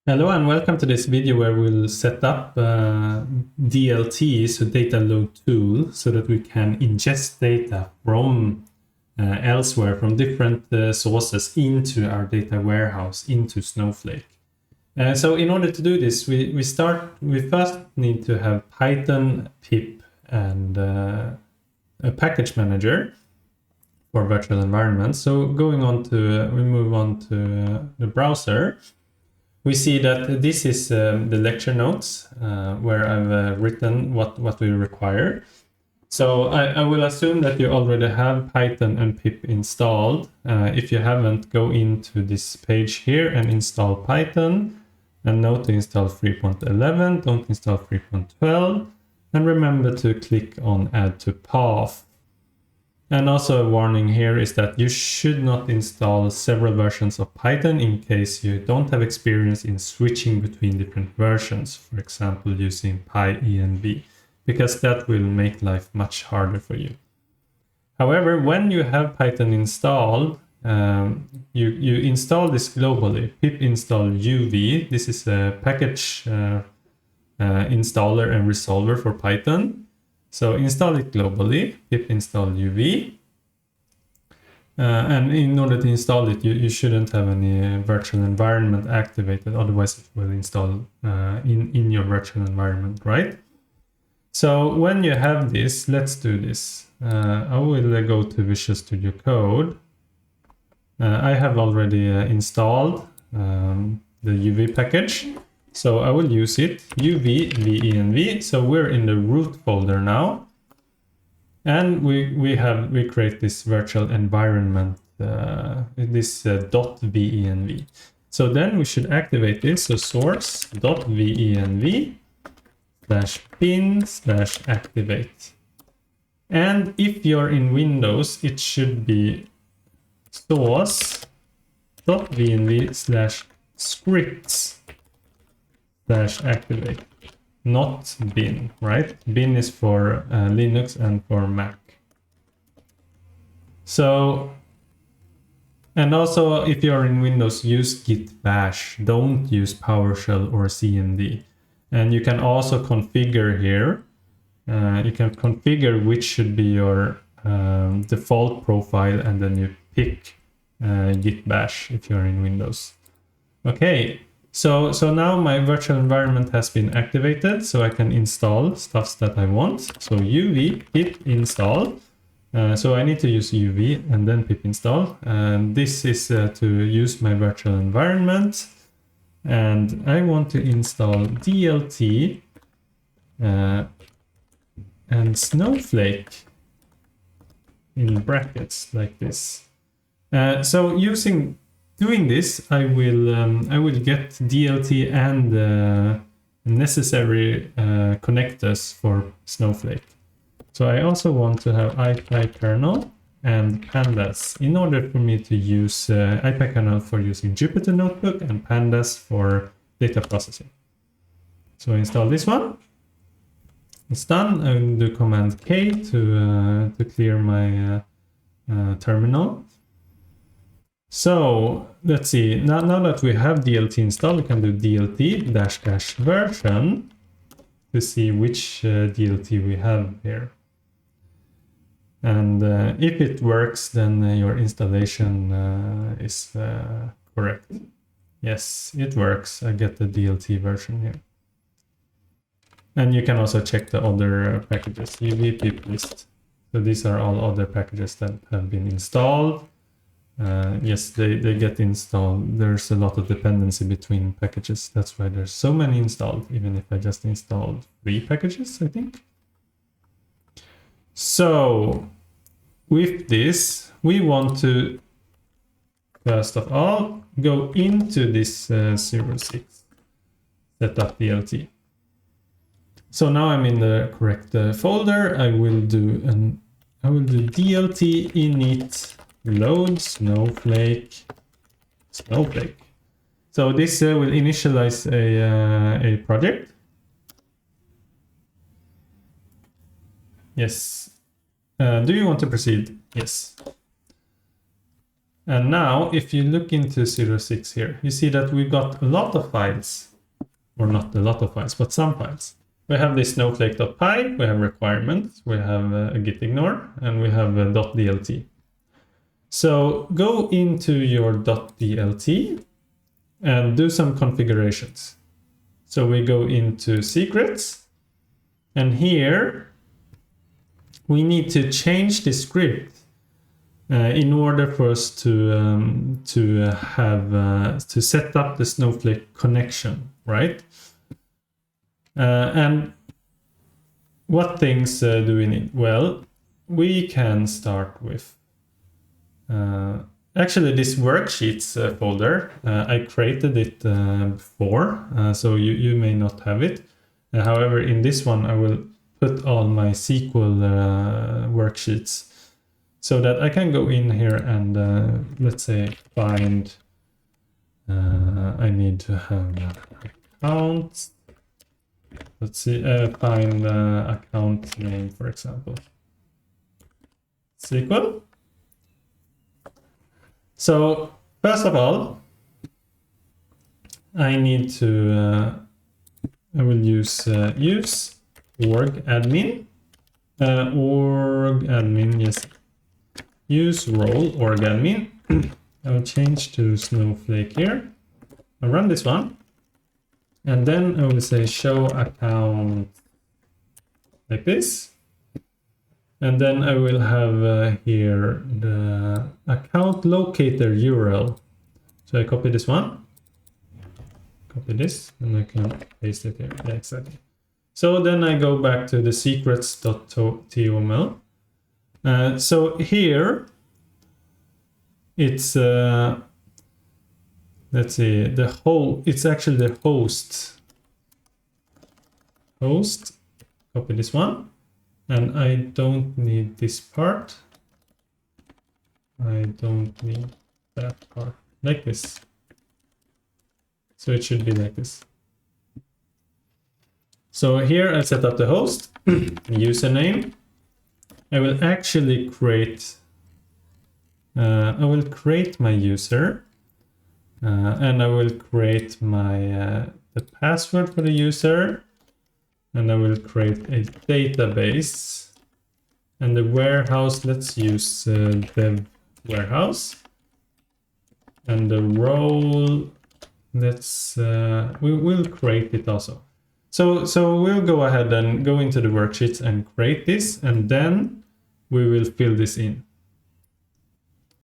Hello and welcome to this video where we'll set up DLT, so data load tool, so that we can ingest data from elsewhere, from different sources into our data warehouse, into Snowflake. So in order to do this, we first need to have Python, pip, and a package manager for virtual environments. So going on to, we move on to the browser. We see that this is the lecture notes where I've written what we require. So I will assume that you already have Python and pip installed. If you haven't, go into this page here and install Python. And note to install 3.11, don't install 3.12. And remember to click on add to path. And also a warning here is that you should not install several versions of Python in case you don't have experience in switching between different versions, for example, using PyEnv, because that will make life much harder for you. However, when you have Python installed, you install this globally. Pip install UV. This is a package installer and resolver for Python. So install it globally, pip install UV. And in order to install it, you shouldn't have any virtual environment activated, otherwise it will install in your virtual environment, right? So when you have this, let's do this. I will go to Visual Studio Code. I have already installed the UV package. So I will use it, UV, venv. So we're in the root folder now. And we create this virtual environment, this .venv. So then we should activate this. So source.venv /bin/activate. And if you're in Windows, it should be source.venv/scripts /activate, not bin, right? Bin is for Linux and for Mac. So, and also if you're in Windows, use git bash, don't use PowerShell or CMD. And you can also configure here, you can configure which should be your default profile, and then you pick git bash if you're in Windows. Okay. So now my virtual environment has been activated, so I can install stuffs that I want. So UV pip install. So I need to use UV and then pip install. And this is to use my virtual environment. And I want to install DLT and Snowflake in brackets like this. So doing this, I will get DLT and necessary connectors for Snowflake. So I also want to have IPyKernel and pandas in order for me to use IPyKernel for using Jupyter Notebook and pandas for data processing. So I install this one. It's done. I will do Command K to clear my terminal. So let's see, now that we have DLT installed, we can do DLT -- version to see which DLT we have here. And if it works, then your installation is correct. Yes, it works. I get the DLT version here. And you can also check the other packages, UV pip list. So these are all other packages that have been installed. Yes, they get installed. There's a lot of dependency between packages. That's why there's so many installed, even if I just installed 3 packages, I think. So with this, we want to, first of all, go into this 06 setup DLT. So now I'm in the correct folder. I will do DLT init load Snowflake. So this will initialize a project. Yes. Do you want to proceed? Yes. And now if you look into 06 here, you see that we got a lot of files, or not a lot of files, but some files. We have this snowflake.py, we have requirements, we have a git ignore, and we have a .dlt. So go into your .dlt and do some configurations. So we go into secrets, and here we need to change the script in order for us to set up the Snowflake connection, right? And what things do we need? Well, we can start with actually this worksheets folder. I created it before, so you may not have it. However, in this one, I will put all my SQL worksheets so that I can go in here and let's say find, I need to have accounts. Let's see, find account name, for example. SQL. So first of all, I need to, I will use org admin, yes. Use role org admin. I will change to Snowflake here. I'll run this one. And then I will say show account like this. And then I will have here the account locator URL. So I copy this one, copy this, and I can paste it here. Yeah, exactly. So then I go back to the secrets.toml. So here it's let's see, it's actually the host. Copy this one, and I don't need this part. I don't need that part, like this. So it should be like this. So here I set up the host, username. I will actually create, I will create my user, and I will create my the password for the user, and I will create a database, and the warehouse, let's use dev warehouse, and the role, let's we will create it also. So we'll go ahead and go into the worksheets and create this, and then we will fill this in.